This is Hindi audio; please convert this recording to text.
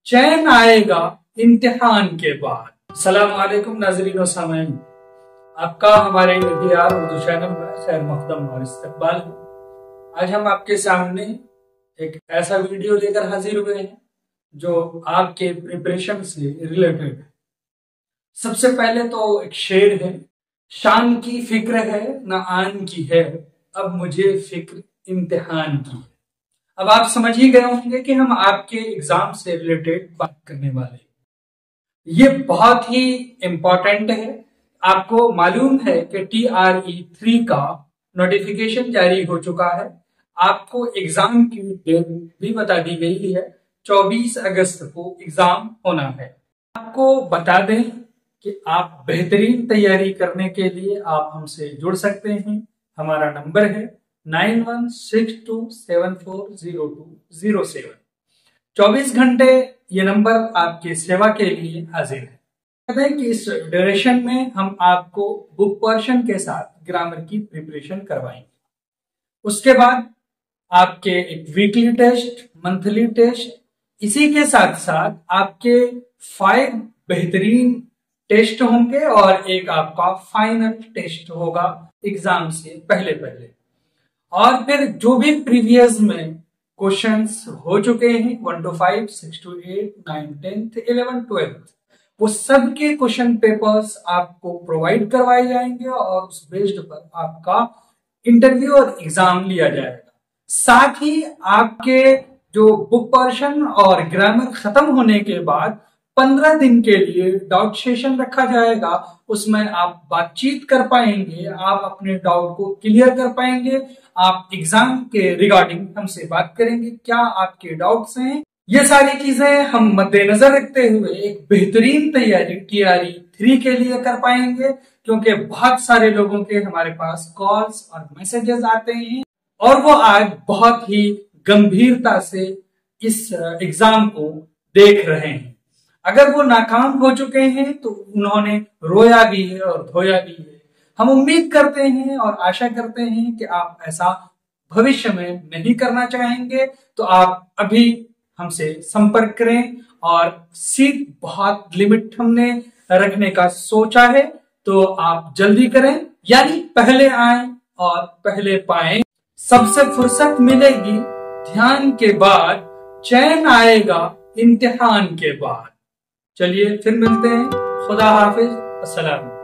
चैन आएगा इम्तिहान के बाद। अस्सलाम वालेकुम नाज़रीन व सामीन, आपका हमारे ADR उर्दू चैनल में खैर मक़दम और इस्तकबाल है। आज हम आपके सामने एक ऐसा वीडियो लेकर हाजिर हुए हैं जो आपके प्रिपरेशन से रिलेटेड है। सबसे पहले तो एक शेर है, शान की फिक्र है न आन की है, अब मुझे फिक्र इम्तिहान की है। अब आप समझ ही गए होंगे कि हम आपके एग्जाम से रिलेटेड बात करने वाले हैं। ये बहुत ही इंपॉर्टेंट है। आपको मालूम है कि TRE3 का नोटिफिकेशन जारी हो चुका है। आपको एग्जाम की डेट भी बता दी गई है, 24 अगस्त को एग्जाम होना है। आपको बता दें कि आप बेहतरीन तैयारी करने के लिए आप हमसे जुड़ सकते हैं। हमारा नंबर है 9162740207। 24 घंटे ये नंबर आपके सेवा के लिए हाजिर है। कहते हैं कि इस ड्यूरेशन में हम आपको बुक पोर्शन के साथ ग्रामर की प्रिपरेशन करवाएंगे। उसके बाद आपके एक वीकली टेस्ट, मंथली टेस्ट, इसी के साथ साथ आपके 5 बेहतरीन टेस्ट होंगे और एक आपका फाइनल टेस्ट होगा एग्जाम से पहले पहले। और फिर जो भी प्रीवियस में क्वेश्चंस हो चुके हैं 1 to 5, 6 to 8, 9, 10, 11, 12, वो सब के क्वेश्चन पेपर्स आपको प्रोवाइड करवाए जाएंगे और उस बेस्ड पर आपका इंटरव्यू और एग्जाम लिया जाएगा। साथ ही आपके जो बुक पोर्शन और ग्रामर खत्म होने के बाद 15 दिन के लिए डाउट सेशन रखा जाएगा। उसमें आप बातचीत कर पाएंगे, आप अपने डाउट को क्लियर कर पाएंगे, आप एग्जाम के रिगार्डिंग हमसे बात करेंगे, क्या आपके डाउट्स हैं। ये सारी चीजें हम मद्देनजर रखते हुए एक बेहतरीन तैयारी TRE3 के लिए कर पाएंगे, क्योंकि बहुत सारे लोगों के हमारे पास कॉल्स और मैसेजेस आते हैं और वो आज बहुत ही गंभीरता से इस एग्जाम को देख रहे हैं। अगर वो नाकाम हो चुके हैं तो उन्होंने रोया भी है और धोया भी है। हम उम्मीद करते हैं और आशा करते हैं कि आप ऐसा भविष्य में नहीं करना चाहेंगे, तो आप अभी हमसे संपर्क करें। और सीट बहुत लिमिट हमने रखने का सोचा है, तो आप जल्दी करें, यानी पहले आए और पहले पाएं। सबसे फुर्सत मिलेगी ध्यान के बाद, चैन आएगा इम्तिहान के बाद। चलिए फिर मिलते हैं। खुदा हाफिज। अस्सलाम।